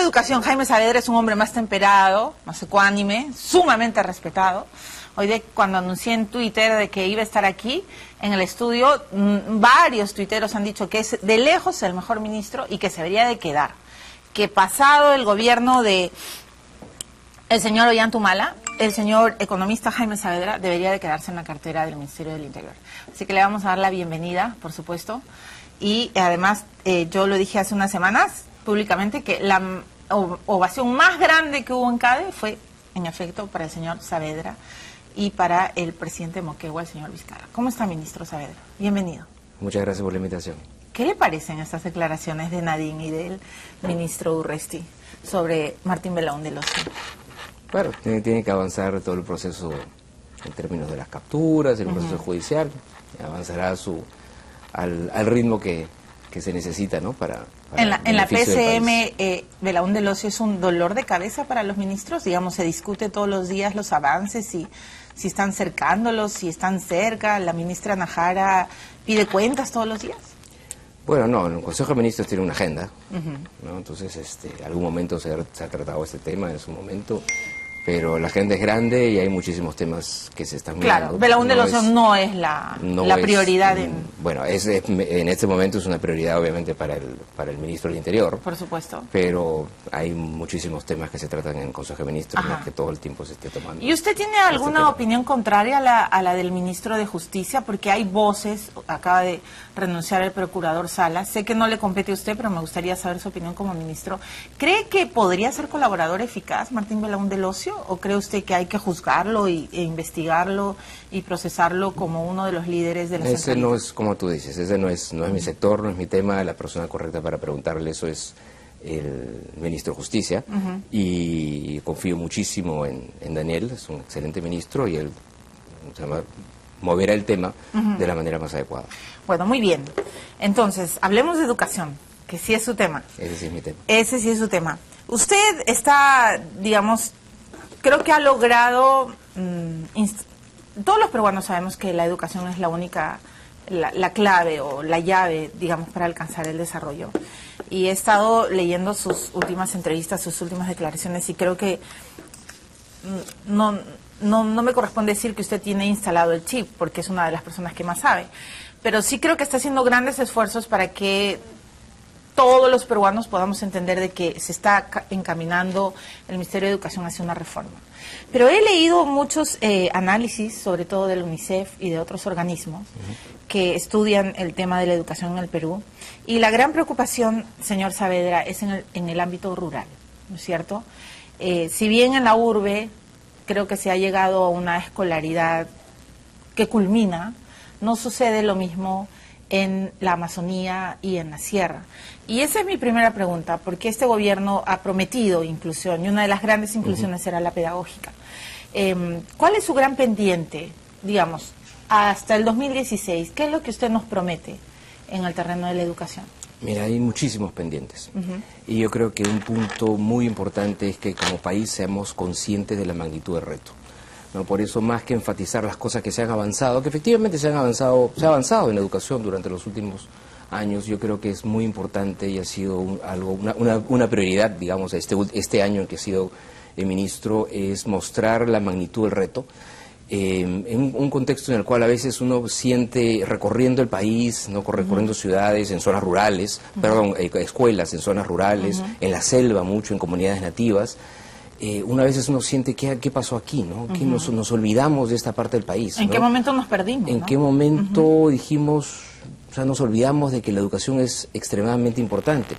Educación, Jaime Saavedra, es un hombre más temperado, más ecuánime, sumamente respetado. Hoy cuando anuncié en Twitter de que iba a estar aquí en el estudio, varios tuiteros han dicho que es de lejos el mejor ministro y que se debería de quedar. Que pasado el gobierno de el señor Ollantumala, el señor economista Jaime Saavedra debería de quedarse en la cartera del Ministerio del Interior. Así que le vamos a dar la bienvenida, por supuesto. Y además, yo lo dije hace unas semanas públicamente que la ovación más grande que hubo en CADE fue, en efecto, para el señor Saavedra y para el presidente Moquegua, el señor Vizcarra. ¿Cómo está, ministro Saavedra? Bienvenido. Muchas gracias por la invitación. ¿Qué le parecen estas declaraciones de Nadine y del ministro Urresti sobre Martín Belaúnde Locio? Bueno, tiene que avanzar todo el proceso en términos de las capturas, el proceso judicial, avanzará al ritmo que se necesita, ¿no? Para en la PCM, Belaúnde Locio es un dolor de cabeza para los ministros, digamos, se discute todos los días los avances, si están cercándolos, si están cerca, la ministra Najara pide cuentas todos los días. Bueno, no, el Consejo de Ministros tiene una agenda, ¿no? Entonces, en algún momento se ha tratado este tema, en su momento, pero la agenda es grande y hay muchísimos temas que se están mirando. Claro, Belaúnde Locio no es la prioridad. Bueno, en este momento es una prioridad obviamente para el ministro del Interior. Por supuesto. Pero hay muchísimos temas que se tratan en el Consejo de Ministros, ¿no? Que todo el tiempo se esté tomando. ¿Y usted tiene alguna opinión contraria a la del ministro de Justicia? Porque hay voces, acaba de renunciar el procurador Salas, sé que no le compete a usted, pero me gustaría saber su opinión como ministro. ¿Cree que podría ser colaborador eficaz Martín Belaúnde Locio? ¿O cree usted que hay que juzgarlo e investigarlo y procesarlo como uno de los líderes de la Ese no es, como tú dices, ese no es mi sector, no es mi tema. La persona correcta para preguntarle eso es el ministro de Justicia. Y confío muchísimo en Daniel, es un excelente ministro y él moverá el tema de la manera más adecuada. Bueno, muy bien. Entonces, hablemos de educación, que sí es su tema. Ese sí es mi tema. Ese sí es su tema. Usted está, digamos, creo que ha logrado, todos los peruanos sabemos que la educación es la única, la clave o la llave, digamos, para alcanzar el desarrollo. Y he estado leyendo sus últimas entrevistas, sus últimas declaraciones y creo que no me corresponde decir que usted tiene instalado el chip, porque es una de las personas que más sabe. Pero sí creo que está haciendo grandes esfuerzos para que todos los peruanos podamos entender de que se está encaminando el Ministerio de Educación hacia una reforma. Pero he leído muchos análisis, sobre todo del UNICEF y de otros organismos, que estudian el tema de la educación en el Perú. Y la gran preocupación, señor Saavedra, es en el ámbito rural, ¿no es cierto? Si bien en la urbe creo que se ha llegado a una escolaridad que culmina, no sucede lo mismo en la Amazonía y en la sierra. Y esa es mi primera pregunta, porque este gobierno ha prometido inclusión, y una de las grandes inclusiones será la pedagógica. ¿Cuál es su gran pendiente, digamos, hasta el 2016? ¿Qué es lo que usted nos promete en el terreno de la educación? Mira, hay muchísimos pendientes. Y yo creo que un punto muy importante es que como país seamos conscientes de la magnitud del reto, ¿no? Por eso, más que enfatizar las cosas que se han avanzado, que efectivamente se ha avanzado en la educación durante los últimos años, yo creo que es muy importante y ha sido una prioridad, digamos, este año en que he sido ministro, es mostrar la magnitud del reto. En un contexto en el cual a veces uno siente recorriendo el país, ¿no? Recorriendo ciudades en zonas rurales, escuelas en zonas rurales, en la selva mucho, en comunidades nativas, una vez uno siente qué pasó aquí, ¿no? Que nos olvidamos de esta parte del país. ¿En qué momento nos perdimos? ¿En qué momento dijimos, o sea, nos olvidamos de que la educación es extremadamente importante?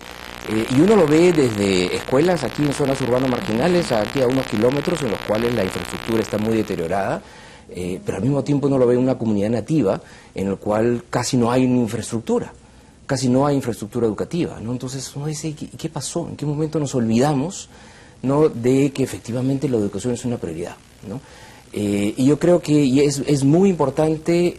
Y uno lo ve desde escuelas aquí en zonas urbanas marginales, aquí a unos kilómetros en los cuales la infraestructura está muy deteriorada, pero al mismo tiempo uno lo ve en una comunidad nativa en la cual casi no hay infraestructura, casi no hay infraestructura educativa, ¿no? Entonces uno dice, ¿qué pasó? ¿En qué momento nos olvidamos, ¿no? de que efectivamente la educación es una prioridad, ¿no? Y yo creo que es muy importante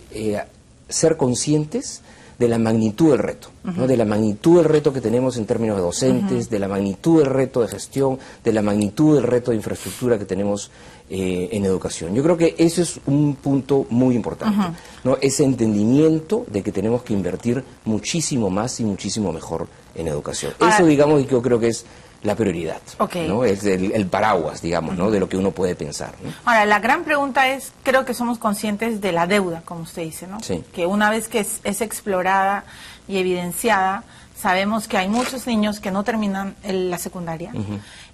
ser conscientes de la magnitud del reto, ¿no? De la magnitud del reto que tenemos en términos de docentes, de la magnitud del reto de gestión, de la magnitud del reto de infraestructura que tenemos en educación. Yo creo que ese es un punto muy importante, ¿no? Ese entendimiento de que tenemos que invertir muchísimo más y muchísimo mejor en educación. Eso, digamos, yo creo que es la prioridad, Okay. ¿no? Es el paraguas, digamos, ¿no? De lo que uno puede pensar, ¿no? Ahora, la gran pregunta es, creo que somos conscientes de la deuda, como usted dice, ¿no? Sí. Que una vez que es explorada y evidenciada, sabemos que hay muchos niños que no terminan la secundaria,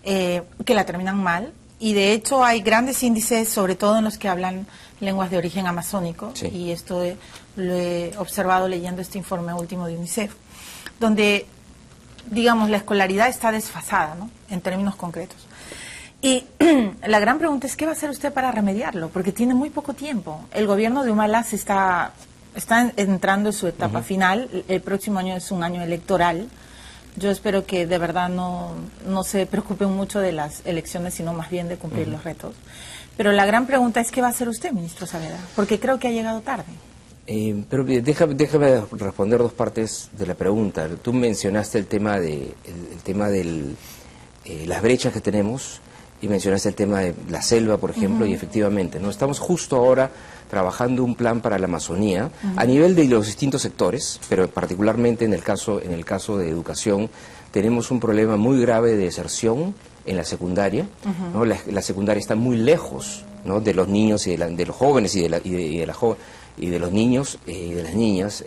que la terminan mal, y de hecho hay grandes índices, sobre todo en los que hablan lenguas de origen amazónico, Sí. y esto lo he observado leyendo este informe último de UNICEF, donde, digamos, la escolaridad está desfasada, ¿no? En términos concretos. Y la gran pregunta es, ¿qué va a hacer usted para remediarlo? Porque tiene muy poco tiempo. El gobierno de Humala está entrando en su etapa final. El próximo año es un año electoral. Yo espero que de verdad no se preocupen mucho de las elecciones, sino más bien de cumplir los retos. Pero la gran pregunta es, ¿qué va a hacer usted, ministro Saavedra? Porque creo que ha llegado tarde. Pero déjame responder dos partes de la pregunta. Tú mencionaste el tema de las brechas que tenemos y mencionaste el tema de la selva, por ejemplo, y efectivamente, ¿no? Estamos justo ahora trabajando un plan para la Amazonía a nivel de los distintos sectores, pero particularmente en el caso de educación tenemos un problema muy grave de deserción en la secundaria, ¿no? La secundaria está muy lejos, ¿no? De los niños y de los jóvenes y de los niños y de las niñas,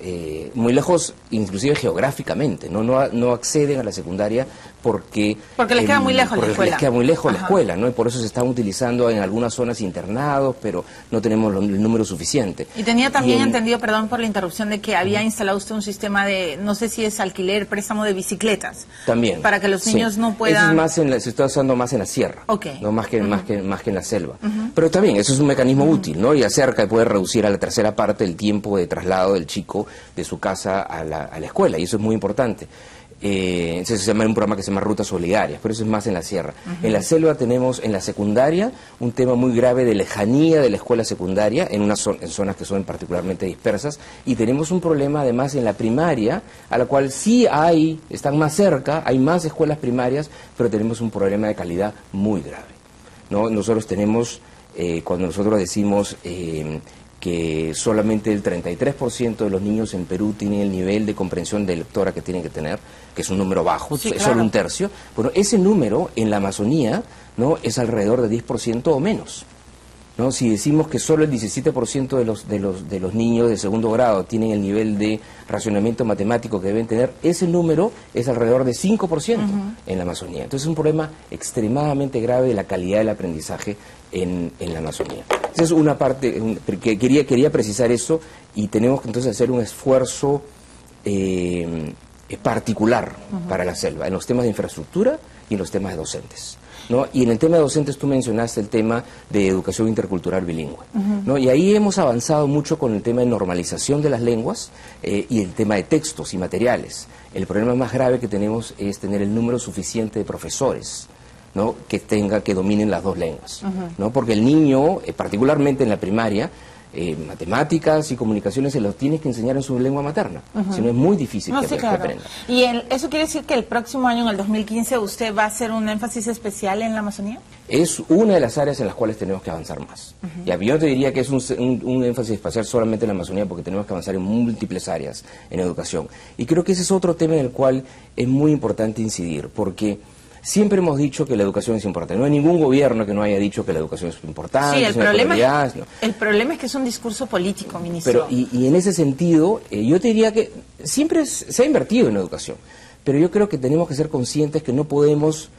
muy lejos inclusive geográficamente, no acceden a la secundaria porque les queda muy lejos la escuela. Les queda muy lejos la escuela, ¿no? Y por eso se están utilizando en algunas zonas internados, pero no tenemos el número suficiente. Y tenía también entendido, perdón por la interrupción, de que había instalado usted un sistema de, no sé si es alquiler, préstamo de bicicletas. También. Para que los niños no puedan... Eso se está usando más en la sierra, no más que en la selva. Pero también, eso es un mecanismo útil, ¿no? Y acerca y puede reducir a la tercera parte el tiempo de traslado del chico de su casa a la escuela, y eso es muy importante. Se llama un programa que se llama Rutas Solidarias, pero eso es más en la sierra. En la selva tenemos en la secundaria un tema muy grave de lejanía de la escuela secundaria en zonas que son particularmente dispersas, y tenemos un problema además en la primaria, a la cual sí están más cerca, hay más escuelas primarias, pero tenemos un problema de calidad muy grave, ¿no? Nosotros tenemos, cuando nosotros decimos que solamente el 33% de los niños en Perú tienen el nivel de comprensión de lectora que tienen que tener, que es un número bajo, sí, es claro. solo un tercio. Bueno, ese número en la Amazonía, ¿no? Es alrededor de 10% o menos, ¿no? Si decimos que solo el 17% de los niños de segundo grado tienen el nivel de racionamiento matemático que deben tener, ese número es alrededor de 5% en la Amazonía. Entonces es un problema extremadamente grave de la calidad del aprendizaje en la Amazonía. Esa es una parte que quería precisar eso, y tenemos que entonces hacer un esfuerzo particular para la selva, en los temas de infraestructura y en los temas de docentes, ¿no? Y en el tema de docentes tú mencionaste el tema de educación intercultural bilingüe, ¿no? Y ahí hemos avanzado mucho con el tema de normalización de las lenguas y el tema de textos y materiales. El problema más grave que tenemos es tener el número suficiente de profesores, ¿no? Que dominen las dos lenguas, ¿no? Porque el niño, particularmente en la primaria, matemáticas y comunicaciones se los tienes que enseñar en su lengua materna, si no es muy difícil que aprenda. ¿Y eso quiere decir que el próximo año, en el 2015, usted va a hacer un énfasis especial en la Amazonía? Es una de las áreas en las cuales tenemos que avanzar más. Y yo te diría que es un énfasis especial solamente en la Amazonía, porque tenemos que avanzar en múltiples áreas en educación. Y creo que ese es otro tema en el cual es muy importante incidir, porque siempre hemos dicho que la educación es importante. No hay ningún gobierno que no haya dicho que la educación es importante. Sí, el problema es que es un discurso político, ministro. Pero, y en ese sentido, yo te diría que siempre se ha invertido en educación, pero yo creo que tenemos que ser conscientes que no podemos...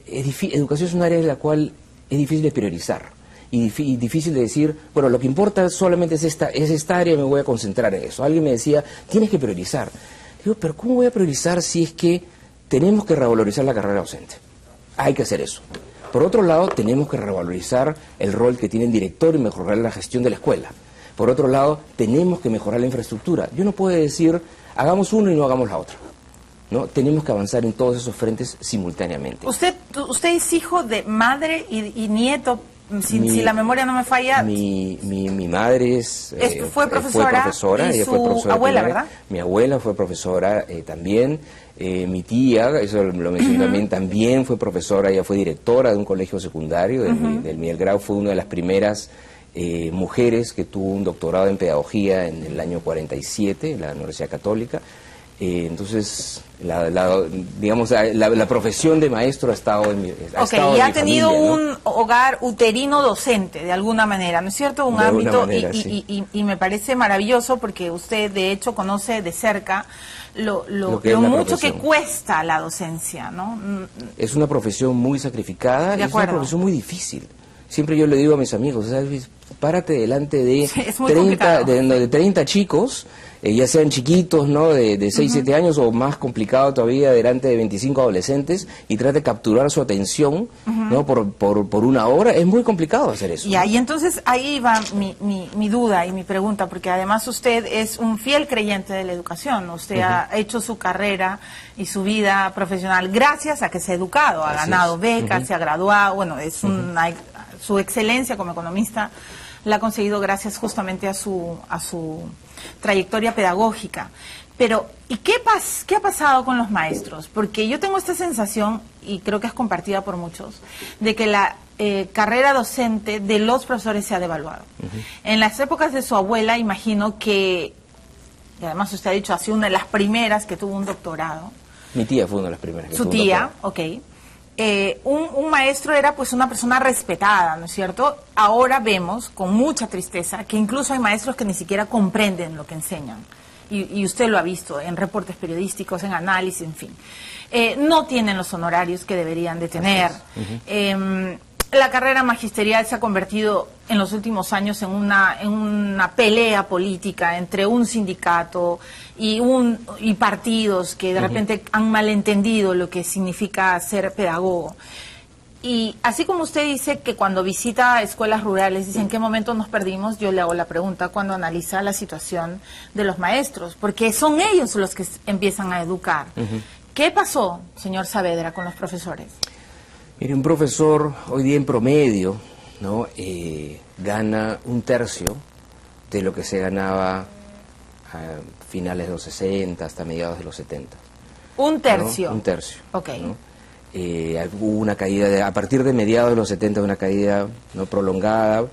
Educación es un área en la cual es difícil de priorizar y difícil de decir, bueno, lo que importa solamente es esta área y me voy a concentrar en eso. Alguien me decía, tienes que priorizar. Digo, pero ¿cómo voy a priorizar si es que tenemos que revalorizar la carrera docente? Hay que hacer eso. Por otro lado, tenemos que revalorizar el rol que tiene el director y mejorar la gestión de la escuela. Por otro lado, tenemos que mejorar la infraestructura. Yo no puedo decir, hagamos uno y no hagamos la otra, ¿no? Tenemos que avanzar en todos esos frentes simultáneamente. Usted es hijo de madre y nieto, si la memoria no me falla. Mi madre fue profesora, y ella su fue profesora abuela, primaria. ¿verdad? Mi abuela fue profesora también. Mi tía, eso lo mencioné también fue profesora, ella fue directora de un colegio secundario, del Miguel Grau, fue una de las primeras mujeres que tuvo un doctorado en pedagogía en el año 47 en la Universidad Católica. Entonces, digamos, la profesión de maestro ha estado en mi y ha tenido familia, ¿no? un hogar uterino docente, de alguna manera, ¿no es cierto? Un ámbito, manera, y me parece maravilloso porque usted, de hecho, conoce de cerca lo mucho que cuesta la docencia, ¿no? Es una profesión muy sacrificada, es una profesión muy difícil. Siempre yo le digo a mis amigos, ¿sabes? Párate delante de, 30 chicos, ya sean chiquitos, ¿no? De 6, 7 años, o más complicado todavía, delante de 25 adolescentes, y trate de capturar su atención, ¿no? Por una hora. Es muy complicado hacer eso. Ya, y entonces ahí va mi duda y mi pregunta, porque además usted es un fiel creyente de la educación. Usted ha hecho su carrera y su vida profesional gracias a que se ha educado, ha ganado becas, se ha graduado, bueno, es su excelencia como economista la ha conseguido gracias justamente a su trayectoria pedagógica. Pero, ¿y qué ha pasado con los maestros? Porque yo tengo esta sensación, y creo que es compartida por muchos, de que la carrera docente de los profesores se ha devaluado. En las épocas de su abuela, imagino que, y además usted ha dicho, ha sido una de las primeras que tuvo un doctorado. Mi tía fue una de las primeras que tuvo un doctorado. Su tía, ok. Un maestro era pues una persona respetada, ¿no es cierto? Ahora vemos con mucha tristeza que incluso hay maestros que ni siquiera comprenden lo que enseñan, y usted lo ha visto en reportes periodísticos, en análisis, en fin. No tienen los honorarios que deberían de tener. La carrera magisterial se ha convertido en los últimos años en una pelea política entre un sindicato y partidos que de repente han malentendido lo que significa ser pedagogo. Y así como usted dice que cuando visita escuelas rurales dice en qué momento nos perdimos, yo le hago la pregunta cuando analiza la situación de los maestros, porque son ellos los que empiezan a educar. ¿Qué pasó, señor Saavedra, con los profesores? Mire, un profesor hoy día en promedio, ¿no? Gana un tercio de lo que se ganaba a finales de los 60 hasta mediados de los 70. ¿Un tercio? ¿No? Un tercio. Ok. ¿No? Hubo una caída, a partir de mediados de los 70, una caída no prolongada,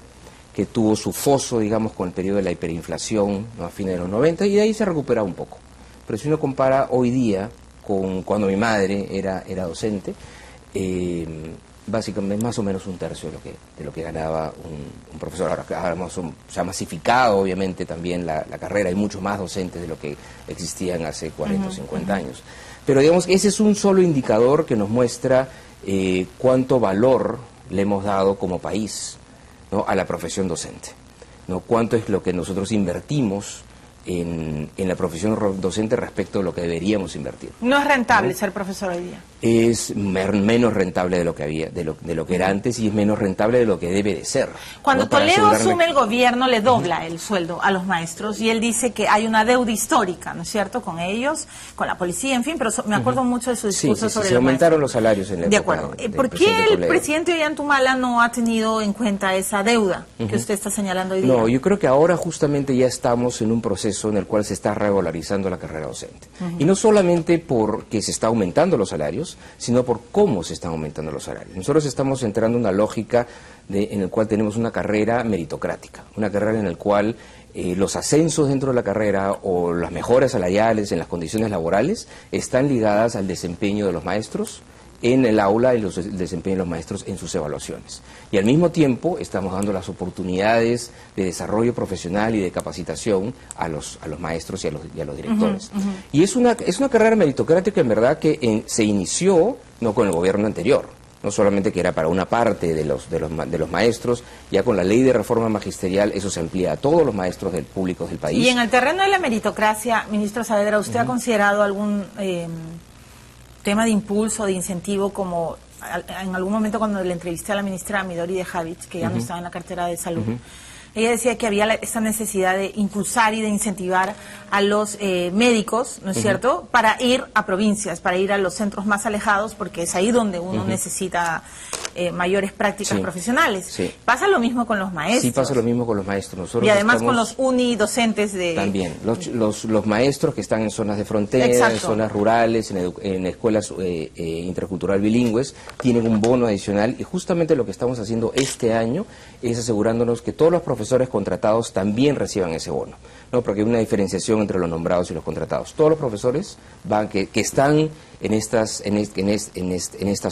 que tuvo su foso, digamos, con el periodo de la hiperinflación, ¿no? A fines de los 90, y de ahí se recupera un poco. Pero si uno compara hoy día con cuando mi madre era docente, básicamente más o menos un tercio de lo que ganaba un profesor. Ahora se ha masificado obviamente también la carrera, hay muchos más docentes de lo que existían hace 40 o 50 años. Pero digamos que ese es un solo indicador que nos muestra cuánto valor le hemos dado como país, ¿no? A la profesión docente, ¿no? Cuánto es lo que nosotros invertimos en la profesión docente respecto a lo que deberíamos invertir. No es rentable, ¿no? Ser profesor hoy día. Es menos rentable de lo que había, de lo que era antes, y es menos rentable de lo que debe de ser. Cuando Toledo asume el gobierno, le dobla el sueldo a los maestros, y él dice que hay una deuda histórica, ¿no es cierto?, con ellos, con la policía, en fin, pero me acuerdo mucho de su discurso sobre se aumentaron los salarios en la época. De acuerdo. ¿Por qué el presidente Ollantumala no ha tenido en cuenta esa deuda que usted está señalando hoy día? No, yo creo que ahora justamente ya estamos en un proceso en el cual se está regularizando la carrera docente. Y no solamente porque se está aumentando los salarios, sino por cómo se están aumentando los salarios. Nosotros estamos entrando en una lógica en la cual tenemos una carrera meritocrática, una carrera en la cual los ascensos dentro de la carrera o las mejoras salariales en las condiciones laborales están ligadas al desempeño de los maestros en el aula y el desempeño de los maestros en sus evaluaciones. Y al mismo tiempo estamos dando las oportunidades de desarrollo profesional y de capacitación a los maestros y a los directores. Y es una carrera meritocrática en verdad que se inició no con el gobierno anterior, no solamente que era para una parte de los maestros, ya con la ley de reforma magisterial eso se amplía a todos los maestros públicos del país. Y en el terreno de la meritocracia, ministro Saavedra, ¿usted ha considerado algún tema de impulso, de incentivo, como en algún momento cuando le entrevisté a la ministra Midori de Javich, que ya no estaba en la cartera de salud? Ella decía que había esta necesidad de impulsar y de incentivar a los médicos, ¿no es cierto?, para ir a provincias, para ir a los centros más alejados, porque es ahí donde uno necesita mayores prácticas profesionales. Sí. ¿Pasa lo mismo con los maestros? Sí, pasa lo mismo con los maestros. Nosotros y además con los unidocentes de... También, los maestros que están en zonas de frontera, en zonas rurales, en escuelas intercultural bilingües, tienen un bono adicional, y justamente lo que estamos haciendo este año es asegurándonos que todos los profesores profesores contratados también reciban ese bono, ¿no? Porque hay una diferenciación entre los nombrados y los contratados. Todos los profesores que están en estas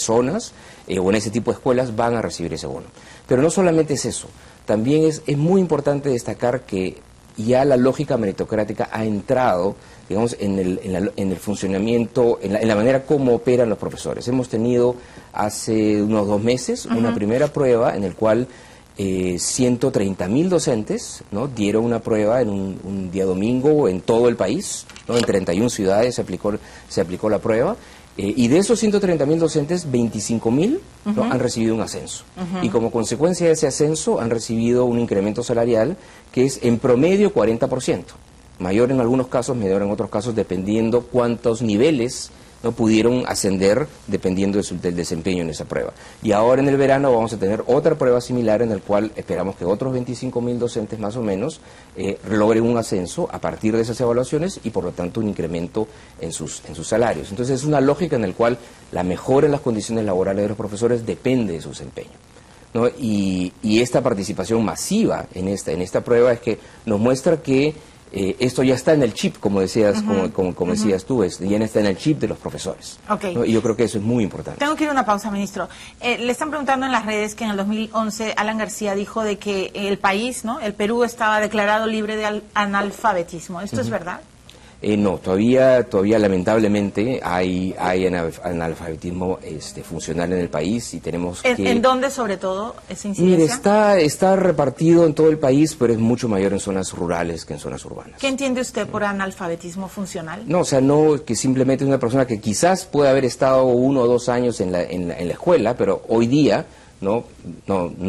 zonas o en ese tipo de escuelas van a recibir ese bono. Pero no solamente es eso, también es muy importante destacar que ya la lógica meritocrática ha entrado, digamos, en el funcionamiento, en la manera como operan los profesores. Hemos tenido hace unos 2 meses una primera prueba en el cual 130.000 docentes, ¿no?, dieron una prueba en un día domingo en todo el país, ¿no? En 31 ciudades se aplicó la prueba. Y de esos 130.000 docentes, 25.000 ¿no?, han recibido un ascenso. Y como consecuencia de ese ascenso han recibido un incremento salarial que es en promedio 40%. Mayor en algunos casos, menor en otros casos, dependiendo cuántos niveles no pudieron ascender dependiendo del desempeño en esa prueba. Y ahora en el verano vamos a tener otra prueba similar en la cual esperamos que otros 25.000 docentes más o menos logren un ascenso a partir de esas evaluaciones y por lo tanto un incremento en sus salarios. Entonces es una lógica en la cual la mejora en las condiciones laborales de los profesores depende de su desempeño, ¿no? Y esta participación masiva en esta prueba es que nos muestra que esto ya está en el chip, como decías, como decías tú, ya está en el chip de los profesores. Okay. ¿No? Y yo creo que eso es muy importante. Tengo que ir a una pausa, ministro. Le están preguntando en las redes que en el 2011 Alan García dijo de que el país, ¿no?, el Perú, estaba declarado libre de analfabetismo. ¿Esto es verdad? No, todavía lamentablemente hay analfabetismo funcional en el país y tenemos que... ¿En dónde sobre todo esa incidencia? Mire, está repartido en todo el país, pero es mucho mayor en zonas rurales que en zonas urbanas. ¿Qué entiende usted por analfabetismo funcional? No, o sea, no que simplemente es una persona que quizás puede haber estado 1 o 2 años en la escuela, pero hoy día no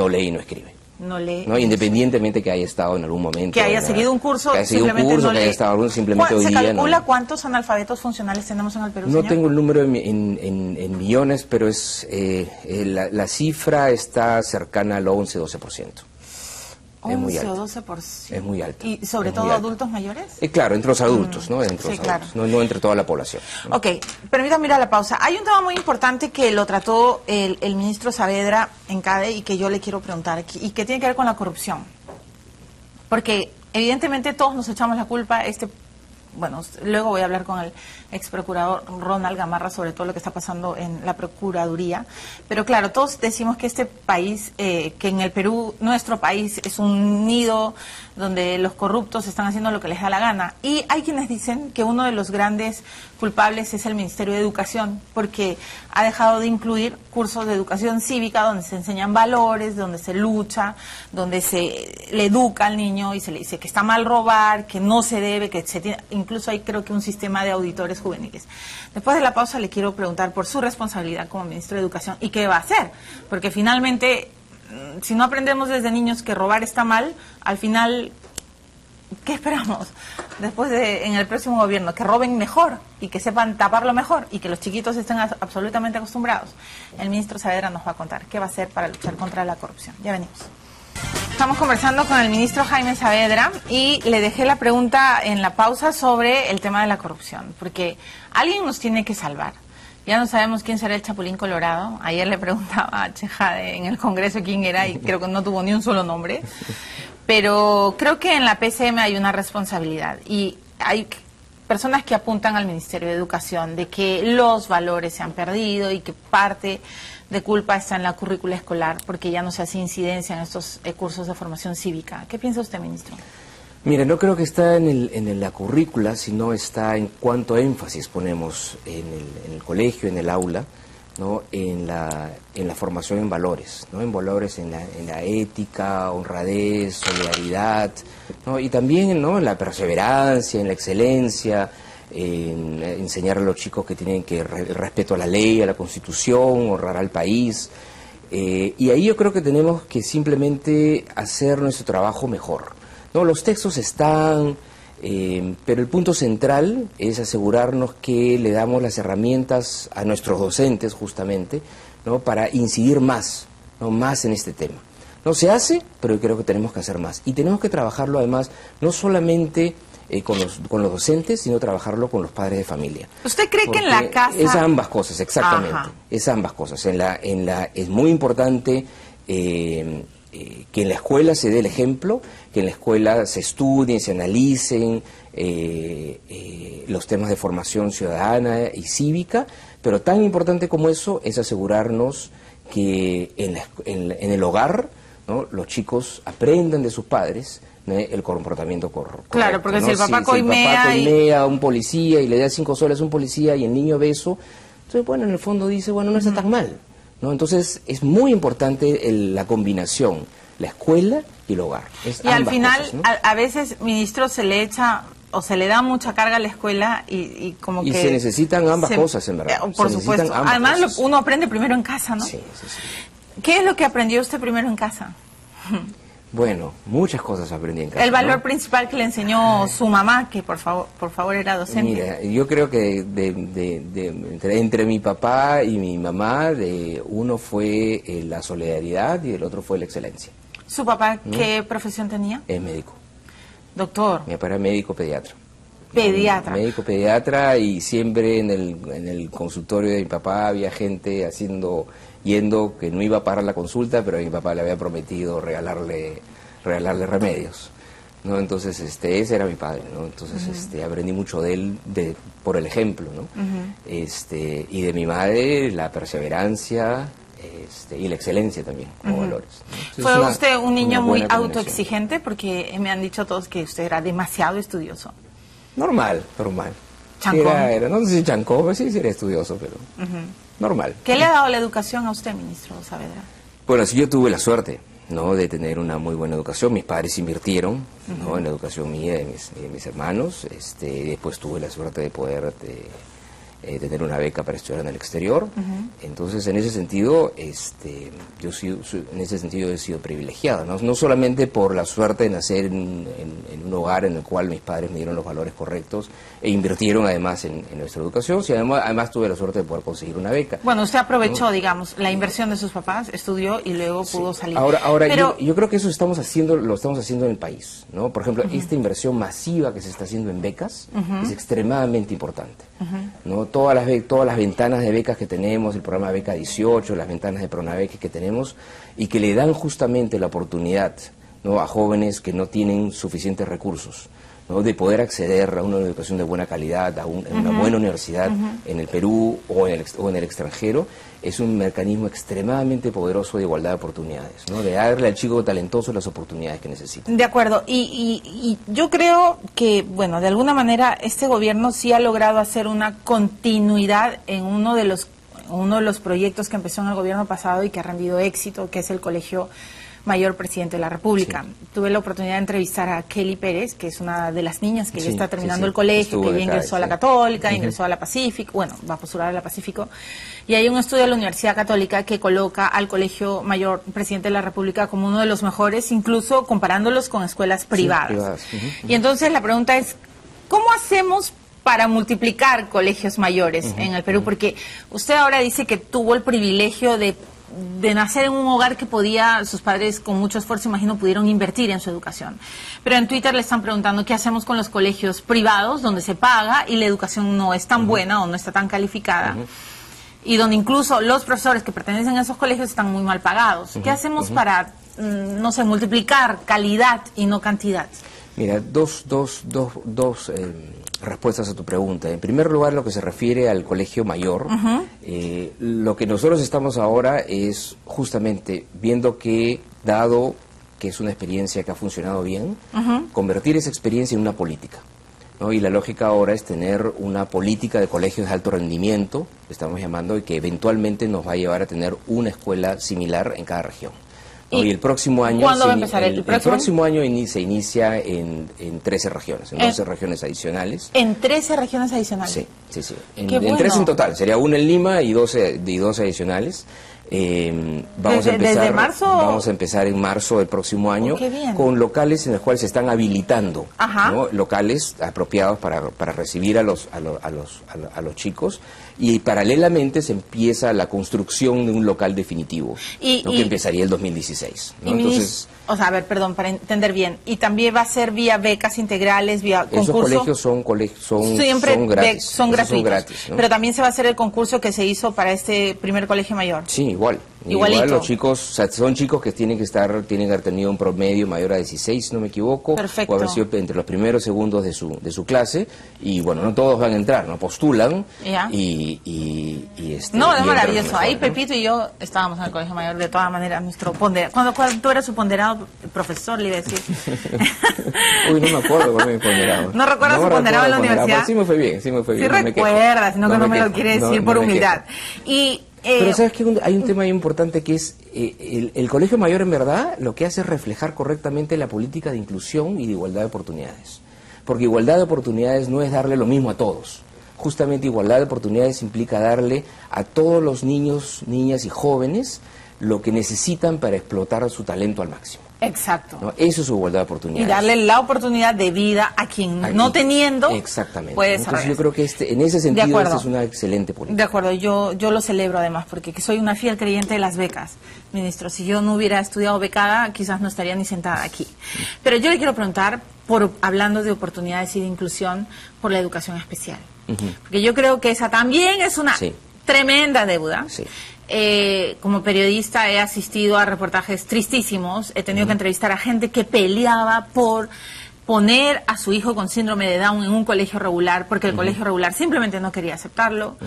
lee y no escribe. No lee. ¿No? Independientemente que haya estado en algún momento. Que haya seguido un curso, que haya seguido un curso, que haya estado simplemente hoy día. ¿Se calcula cuántos analfabetos funcionales tenemos en el Perú, No señor? tengo el número en millones, pero la cifra está cercana al 11-12%. 11 o 12%. Es muy alto. ¿Y sobre todo adultos mayores? Claro, entre los adultos, ¿no? Entre los claro. adultos, no entre toda la población, ¿no? Ok, permítame ir a la pausa. Hay un tema muy importante que lo trató el ministro Saavedra en CADE y que yo le quiero preguntar, y que tiene que ver con la corrupción. Porque evidentemente todos nos echamos la culpa, bueno, luego voy a hablar con el ex procurador Ronald Gamarra sobre todo lo que está pasando en la Procuraduría, pero claro, todos decimos que este país, que en el Perú, nuestro país, es un nido donde los corruptos están haciendo lo que les da la gana, y hay quienes dicen que uno de los grandes culpables es el Ministerio de Educación, porque ha dejado de incluir cursos de educación cívica donde se enseñan valores, donde se lucha, donde se le educa al niño y se le dice que está mal robar, que no se debe, que se tiene, incluso hay creo que un sistema de auditores juveniles. Después de la pausa le quiero preguntar por su responsabilidad como ministro de Educación y qué va a hacer, porque finalmente, si no aprendemos desde niños que robar está mal, al final, ¿qué esperamos? Después en el próximo gobierno, que roben mejor y que sepan taparlo mejor y que los chiquitos estén absolutamente acostumbrados. El ministro Saavedra nos va a contar qué va a hacer para luchar contra la corrupción. Ya venimos. Estamos conversando con el ministro Jaime Saavedra y le dejé la pregunta en la pausa sobre el tema de la corrupción, porque alguien nos tiene que salvar. Ya no sabemos quién será el Chapulín Colorado. Ayer le preguntaba a Chejade en el Congreso quién era y creo que no tuvo ni un solo nombre. Pero creo que en la PCM hay una responsabilidad y hay personas que apuntan al Ministerio de Educación de que los valores se han perdido y que parte de culpa está en la currícula escolar porque ya no se hace incidencia en estos cursos de formación cívica. ¿Qué piensa usted, ministro? Mire, no creo que está en la currícula, sino está en cuánto énfasis ponemos en el colegio, en el aula, ¿no? en la formación en valores, ¿no? En valores en la ética, honradez, solidaridad, ¿no? Y también, ¿no?, en la perseverancia, en la excelencia, en enseñar a los chicos que tienen que el respeto a la ley, a la Constitución, honrar al país. Y ahí yo creo que tenemos que simplemente hacer nuestro trabajo mejor, ¿no? Los textos están, pero el punto central es asegurarnos que le damos las herramientas a nuestros docentes justamente, ¿no?, para incidir más, ¿no?, más en este tema. No se hace, pero yo creo que tenemos que hacer más. Y tenemos que trabajarlo además, no solamente con los docentes, sino trabajarlo con los padres de familia. ¿Usted cree que en la casa...? Es ambas cosas, exactamente. Ajá. Es ambas cosas. Es muy importante que en la escuela se dé el ejemplo, que en la escuela se estudien, se analicen los temas de formación ciudadana y cívica, pero tan importante como eso es asegurarnos que en el hogar, ¿no?, los chicos aprendan de sus padres el comportamiento correcto. Claro, porque ¿no? si el papá coimea, si el papá coimea a un policía y le da 5 soles a un policía y el niño ve eso, entonces, bueno, en el fondo dice, bueno, no está tan mal, ¿no? Entonces, es muy importante la combinación, la escuela y el hogar. Y al final, cosas, ¿no? a veces, ministro, se le echa o se le da mucha carga a la escuela y como que... Y se necesitan ambas cosas, en verdad. Por supuesto. Además, uno aprende primero en casa, ¿no? Sí, sí, sí. ¿Qué es lo que aprendió usted primero en casa? Bueno, muchas cosas aprendí en casa. El valor ¿no? principal que le enseñó su mamá, que por favor era docente. Mira, yo creo que entre mi papá y mi mamá, uno fue la solidaridad y el otro fue la excelencia. ¿Su papá qué profesión tenía? Es médico. Doctor. Mi papá era médico pediatra. Pediatra. Médico pediatra, y siempre en el consultorio de mi papá había gente yendo que no iba a parar la consulta, pero a mi papá le había prometido regalarle remedios, ¿no? Entonces ese era mi padre, ¿no? Entonces aprendí mucho de él por el ejemplo, ¿no? Y de mi madre la perseverancia y la excelencia también como valores, ¿no? Entonces, ¿Fue usted un niño muy buena autoexigente? Porque me han dicho todos que usted era demasiado estudioso. Normal. Chancón. Sí, no sé si chancón, pues sí era estudioso, pero normal. ¿Qué le ha dado la educación a usted, ministro Saavedra? Bueno, sí, yo tuve la suerte, ¿no?, de tener una muy buena educación. Mis padres invirtieron, ¿no?, en la educación mía y de mis hermanos. Después tuve la suerte de poder tener una beca para estudiar en el exterior. Entonces, en ese sentido, yo he sido privilegiado, ¿no? No solamente por la suerte de nacer en un hogar en el cual mis padres me dieron los valores correctos e invirtieron además en nuestra educación, sino además tuve la suerte de poder conseguir una beca. Bueno, usted aprovechó, digamos, la inversión de sus papás, estudió y luego pudo salir. Ahora pero... yo creo que eso lo estamos haciendo en el país, ¿no? Por ejemplo, esta inversión masiva que se está haciendo en becas es extremadamente importante, ¿no? Todas las ventanas de becas que tenemos, el programa Beca 18, las ventanas de Pronabeca que tenemos, y que le dan justamente la oportunidad, ¿no?, a jóvenes que no tienen suficientes recursos, ¿no?, de poder acceder a una educación de buena calidad, a una buena universidad en el Perú o en el extranjero. Es un mecanismo extremadamente poderoso de igualdad de oportunidades, ¿no?, de darle al chico talentoso las oportunidades que necesita. De acuerdo, y yo creo que, bueno, de alguna manera este gobierno sí ha logrado hacer una continuidad en uno de los proyectos que empezó en el gobierno pasado y que ha rendido éxito, que es el Colegio Mayor Presidente de la República. Sí. Tuve la oportunidad de entrevistar a Kelly Pérez, que es una de las niñas que ya está terminando el colegio, que ya ingresó a la Católica, ingresó a la Pacífico, bueno, va a postular a la Pacífico, y hay un estudio de la Universidad Católica que coloca al Colegio Mayor Presidente de la República como uno de los mejores, incluso comparándolos con escuelas privadas. Y entonces la pregunta es, ¿cómo hacemos para multiplicar colegios mayores en el Perú? Porque usted ahora dice que tuvo el privilegio de nacer en un hogar que sus padres con mucho esfuerzo, imagino, pudieron invertir en su educación. Pero en Twitter le están preguntando qué hacemos con los colegios privados, donde se paga y la educación no es tan buena o no está tan calificada, y donde incluso los profesores que pertenecen a esos colegios están muy mal pagados. ¿Qué hacemos para, no sé, multiplicar calidad y no cantidad? Mira, dos respuestas a tu pregunta. En primer lugar, lo que se refiere al colegio mayor, lo que nosotros estamos ahora es justamente viendo que, dado que es una experiencia que ha funcionado bien, convertir esa experiencia en una política, ¿no? Y la lógica ahora es tener una política de colegios de alto rendimiento, estamos llamando, y que eventualmente nos va a llevar a tener una escuela similar en cada región. Y el próximo año... ¿Cuándo va a empezar el próximo año se inicia en 13 regiones, en 12 regiones adicionales. ¿En 13 regiones adicionales? Sí. En 13 en total, sería una en Lima y 12 adicionales. ¿Desde marzo? Vamos a empezar en marzo del próximo año con locales en los cuales se están habilitando, ¿no?, locales apropiados para recibir a los chicos, y paralelamente se empieza la construcción de un local definitivo, ¿no?, que empezaría el 2016, ¿no? Entonces, o sea, a ver, perdón, para entender bien, y también va a ser vía becas integrales, vía concurso. Esos colegios son gratis. Son gratuitos, ¿no? Pero también se va a hacer el concurso que se hizo para este primer colegio mayor. Sí, igual. Igualito. Igual los chicos, o sea, son chicos que tienen que haber tenido un promedio mayor a 16, si no me equivoco. Perfecto. O haber sido entre los primeros segundos de su clase. Y bueno, no todos van a entrar, ¿no? Postulan. Ya. No, es y entran maravilloso. mejor, Ahí ¿no? Pepito y yo estábamos en el colegio mayor, de todas maneras, nuestro ponderado. Cuando tú eras su ponderado profesor, le iba a decir. Uy, no me acuerdo cuando me ponderado. ¿No recuerdas su ponderado en la universidad? Sí me fue bien, sí me fue Sí bien. no me quejo. recuerdas, sino que no me lo quejo, quiere decir por me humildad. quejo. Y, Pero sabes que hay un tema muy importante que es el colegio mayor en verdad lo que hace es reflejar correctamente la política de inclusión y de igualdad de oportunidades. Porque igualdad de oportunidades no es darle lo mismo a todos. Justamente igualdad de oportunidades implica darle a todos los niños, niñas y jóvenes lo que necesitan para explotar su talento al máximo, exacto. ¿no? Eso es igualdad de oportunidades. Y darle la oportunidad de vida a quien no teniendo exactamente. puede Entonces desarrollarse. yo creo que en ese sentido esta es una excelente política. De acuerdo, yo lo celebro además, porque soy una fiel creyente de las becas, ministro. Si yo no hubiera estudiado becada, quizás no estaría ni sentada aquí. Pero yo le quiero preguntar, hablando de oportunidades y de inclusión, por la educación especial. Porque yo creo que esa también es una tremenda deuda. Sí. Como periodista he asistido a reportajes tristísimos, he tenido que entrevistar a gente que peleaba por poner a su hijo con síndrome de Down en un colegio regular, porque el colegio regular simplemente no quería aceptarlo.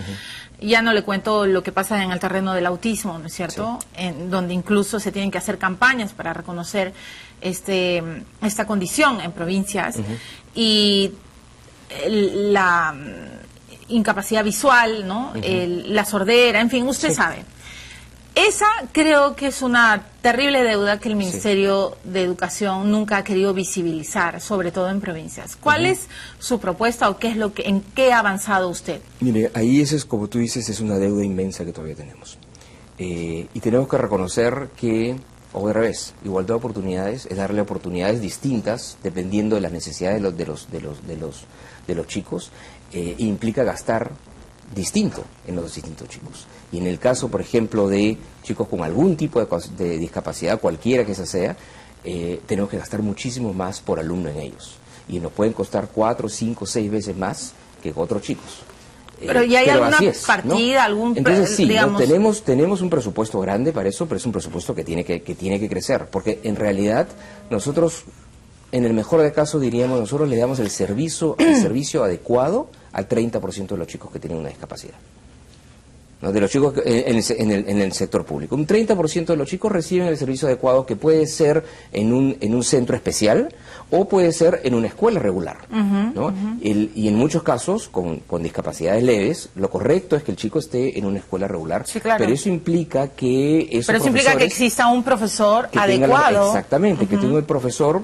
Ya no le cuento lo que pasa en el terreno del autismo, ¿no es cierto? En donde incluso se tienen que hacer campañas para reconocer esta condición en provincias. Y la incapacidad visual, ¿no? La sordera, en fin, usted sabe. Esa creo que es una terrible deuda que el Ministerio de Educación nunca ha querido visibilizar, sobre todo en provincias. ¿Cuál es su propuesta o en qué ha avanzado usted? Mire, ahí eso es, como tú dices, es una deuda inmensa que todavía tenemos. Y tenemos que reconocer que, o al revés, igualdad de oportunidades es darle oportunidades distintas dependiendo de las necesidades de los chicos, implica gastar distinto en los distintos chicos. Y en el caso, por ejemplo, de chicos con algún tipo de discapacidad, cualquiera que esa sea, tenemos que gastar muchísimo más por alumno en ellos. Y nos pueden costar 4, 5, 6 veces más que otros chicos. Pero ya hay alguna partida, ¿no? algún... Entonces sí, digamos... tenemos un presupuesto grande para eso, pero es un presupuesto que tiene que crecer. Porque en realidad nosotros, en el mejor de casos diríamos, nosotros le damos el servicio adecuado al 30% de los chicos que tienen una discapacidad, ¿no? De los chicos en el sector público. Un 30% de los chicos reciben el servicio adecuado, que puede ser en un centro especial o puede ser en una escuela regular, ¿no? Y en muchos casos, con discapacidades leves, lo correcto es que el chico esté en una escuela regular. Sí, claro. Pero eso implica que Pero eso implica que exista un profesor adecuado. Exactamente, que tenga un profesor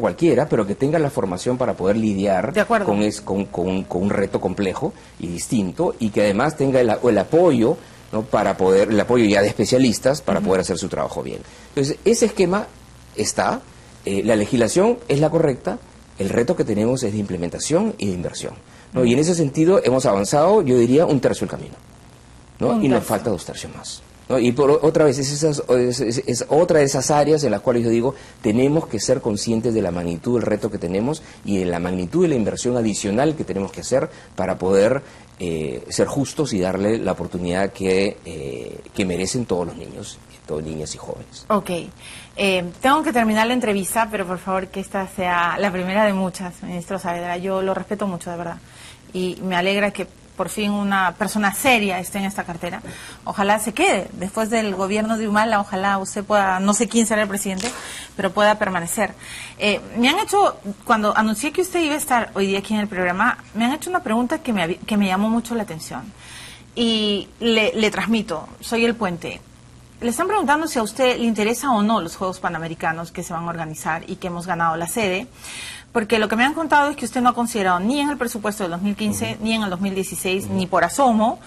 cualquiera, pero que tenga la formación para poder lidiar con un reto complejo y distinto, y que además tenga el apoyo, ¿no? El apoyo ya de especialistas para poder hacer su trabajo bien. Entonces, ese esquema está, la legislación es la correcta, el reto que tenemos es de implementación y de inversión, ¿no? Y en ese sentido hemos avanzado, yo diría, 1/3 del camino, ¿no? Y nos falta 2/3 más, ¿no? Y otra vez, es otra de esas áreas en las cuales yo digo, tenemos que ser conscientes de la magnitud del reto que tenemos y de la magnitud de la inversión adicional que tenemos que hacer para poder ser justos y darle la oportunidad que merecen todos los niños, todas niñas y jóvenes. Ok. Tengo que terminar la entrevista, pero por favor que esta sea la primera de muchas, ministro Saavedra. Yo lo respeto mucho, de verdad. Y me alegra que por fin una persona seria esté en esta cartera. Ojalá se quede. Después del gobierno de Humala, ojalá usted pueda, no sé quién será el presidente, pero pueda permanecer. Me han hecho, cuando anuncié que usted iba a estar hoy día aquí en el programa, me han hecho una pregunta que me llamó mucho la atención. Y le transmito, soy el puente. Le están preguntando si a usted le interesa o no los Juegos Panamericanos que se van a organizar y que hemos ganado la sede, porque lo que me han contado es que usted no ha considerado ni en el presupuesto del 2015, ni en el 2016, ni por asomo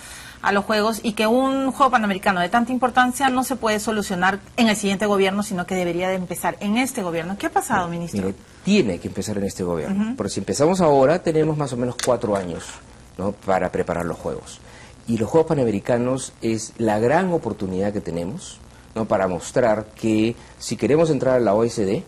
a los Juegos, y que un Juego Panamericano de tanta importancia no se puede solucionar en el siguiente gobierno, sino que debería de empezar en este gobierno. ¿Qué ha pasado, ministro? Mire, tiene que empezar en este gobierno, porque si empezamos ahora tenemos más o menos 4 años, ¿no? Para preparar los Juegos. Y los Juegos Panamericanos es la gran oportunidad que tenemos, ¿no? Para mostrar que si queremos entrar a la OECD,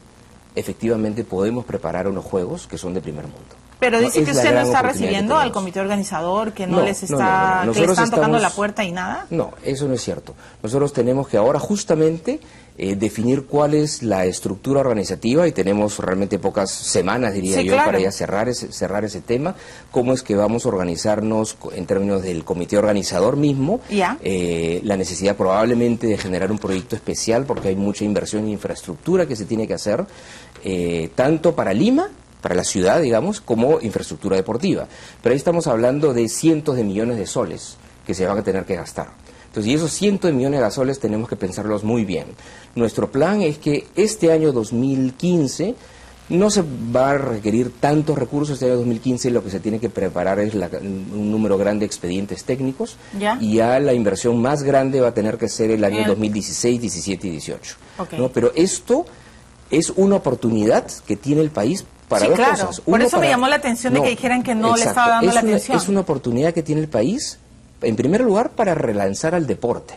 efectivamente podemos preparar unos Juegos que son de primer mundo. Pero dice Es que la usted no gran está oportunidad que recibiendo al tenemos. comité organizador, que no, No, les no, está, no. que le están Nosotros tocando la estamos- puerta y nada. No, eso no es cierto. Nosotros tenemos que ahora justamente definir cuál es la estructura organizativa y tenemos realmente pocas semanas, diría Sí, yo, claro. para ya cerrar ese tema. Cómo es que vamos a organizarnos en términos del comité organizador mismo. Ya. La necesidad probablemente de generar un proyecto especial porque hay mucha inversión en infraestructura que se tiene que hacer, tanto para Lima, para la ciudad, digamos, como infraestructura deportiva. Pero ahí estamos hablando de cientos de millones de soles que se van a tener que gastar. Entonces, y esos cientos de millones de soles tenemos que pensarlos muy bien. Nuestro plan es que este año 2015 no se va a requerir tantos recursos. Este año 2015 lo que se tiene que preparar es un número grande de expedientes técnicos. ¿Ya? Y ya la inversión más grande va a tener que ser el año Bien. 2016, 17 y 18. Ok. ¿No? Pero esto es una oportunidad que tiene el país para Sí, dos claro. cosas. Por Uno, eso me llamó la atención de que dijeran que no le estaba dando es la una, atención. Es una oportunidad que tiene el país, en primer lugar, para relanzar al deporte.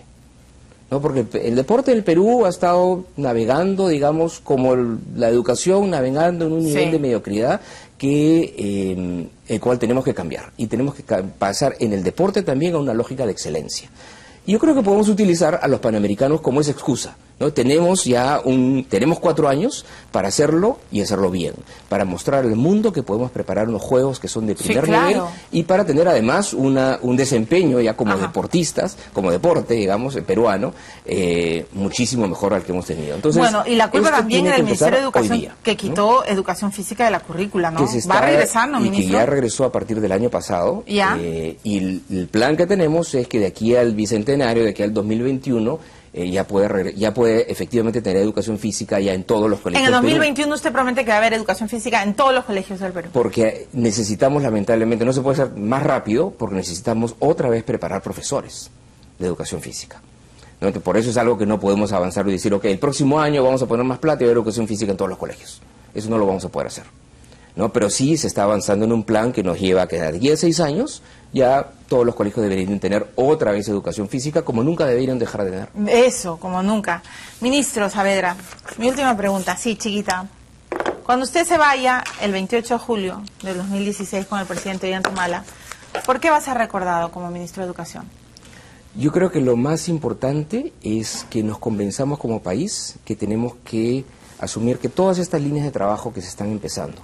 ¿No? Porque el deporte del Perú ha estado navegando, digamos, como la educación, navegando en un nivel Sí. de mediocridad que el cual tenemos que cambiar. Y tenemos que pasar en el deporte también a una lógica de excelencia. Y yo creo que podemos utilizar a los panamericanos como esa excusa, ¿no? Tenemos 4 años para hacerlo y hacerlo bien, para mostrar al mundo que podemos preparar unos juegos que son de Sí, primer claro. nivel y para tener además un desempeño ya como Ajá. deportistas, como deporte, digamos, peruano, muchísimo mejor al que hemos tenido. Entonces, Bueno, y la culpa esto también tiene era que del Ministerio de empezar hoy Educación, día, que ¿no? quitó educación física de la currícula, ¿no? Que se está- Va regresando, y ministro. que ya regresó a partir del año pasado. Ya. Y el plan que tenemos es que de aquí al bicentenario, de aquí al 2021, ya puede efectivamente tener educación física ya en todos los colegios En el del Perú. 2021 usted promete que va a haber educación física en todos los colegios del Perú. Porque necesitamos, lamentablemente, no se puede hacer más rápido, porque necesitamos otra vez preparar profesores de educación física. ¿No? Entonces, por eso es algo que no podemos avanzar y decir, ok, el próximo año vamos a poner más plata y va a haber educación física en todos los colegios. Eso no lo vamos a poder hacer. ¿No? Pero sí se está avanzando en un plan que nos lleva a que de 10 a 6 años ya todos los colegios deberían tener otra vez educación física como nunca deberían dejar de tener. Eso, como nunca. Ministro Saavedra, mi última pregunta, sí, chiquita. Cuando usted se vaya el 28 de julio del 2016 con el presidente Ollanta, ¿por qué va a ser recordado como ministro de Educación? Yo creo que lo más importante es que nos convenzamos como país que tenemos que asumir que todas estas líneas de trabajo que se están empezando,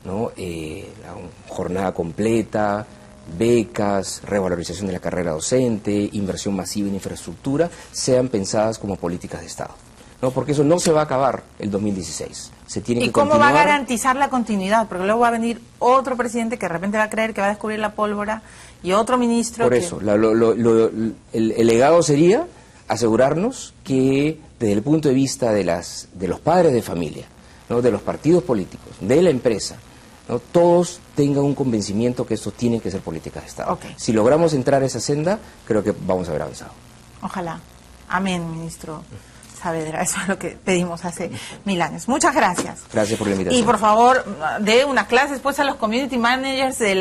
¿no? La jornada completa, becas, revalorización de la carrera docente, inversión masiva en infraestructura, sean pensadas como políticas de Estado, ¿no? Porque eso no se va a acabar el 2016. Se tiene ¿Y que cómo va a continuar. garantizar la continuidad? Porque luego va a venir otro presidente que de repente va a creer que va a descubrir la pólvora y otro ministro Por que... eso, el legado sería asegurarnos que desde el punto de vista de los padres de familia, ¿no? De los partidos políticos, de la empresa, ¿no? Todos tengan un convencimiento que esto tiene que ser políticas de Estado. Ok. Si logramos entrar a esa senda, creo que vamos a haber avanzado. Ojalá. Amén, ministro Saavedra. Eso es lo que pedimos hace 1000 años. Muchas gracias. Gracias por la invitación. Y por favor, dé una clase después a los community managers en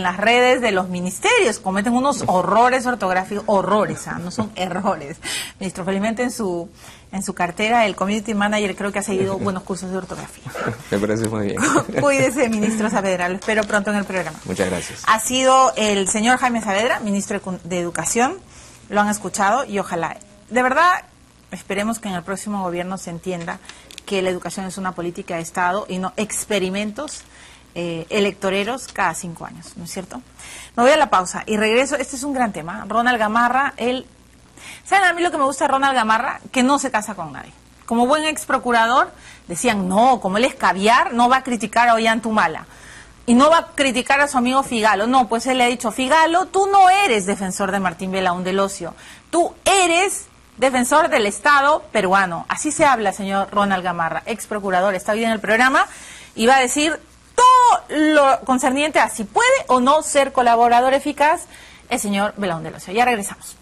las redes de los ministerios. Cometen unos horrores ortográficos, horrores, no son errores. Ministro, felizmente en su cartera el community manager creo que ha seguido buenos cursos de ortografía. Me parece muy bien. Cuídese, ministro Saavedra. Lo espero pronto en el programa. Muchas gracias. Ha sido el señor Jaime Saavedra, ministro de Educación. Lo han escuchado y ojalá, de verdad, esperemos que en el próximo gobierno se entienda que la educación es una política de Estado y no experimentos electoreros cada 5 años, ¿no es cierto? Me voy a la pausa y regreso. Este es un gran tema. Ronald Gamarra, ¿saben a mí lo que me gusta de Ronald Gamarra? Que no se casa con nadie. Como buen ex procurador, decían, no, como él es caviar, no va a criticar a Ollanta y no va a criticar a su amigo Figalo. No, pues él le ha dicho, Figalo, tú no eres defensor de Martín Belaúnde del Ocio, tú eres defensor del Estado peruano. Así se habla, señor Ronald Gamarra, ex procurador, está hoy en el programa y va a decir todo lo concerniente a si puede o no ser colaborador eficaz el señor Belaúnde del Ocio. Ya regresamos.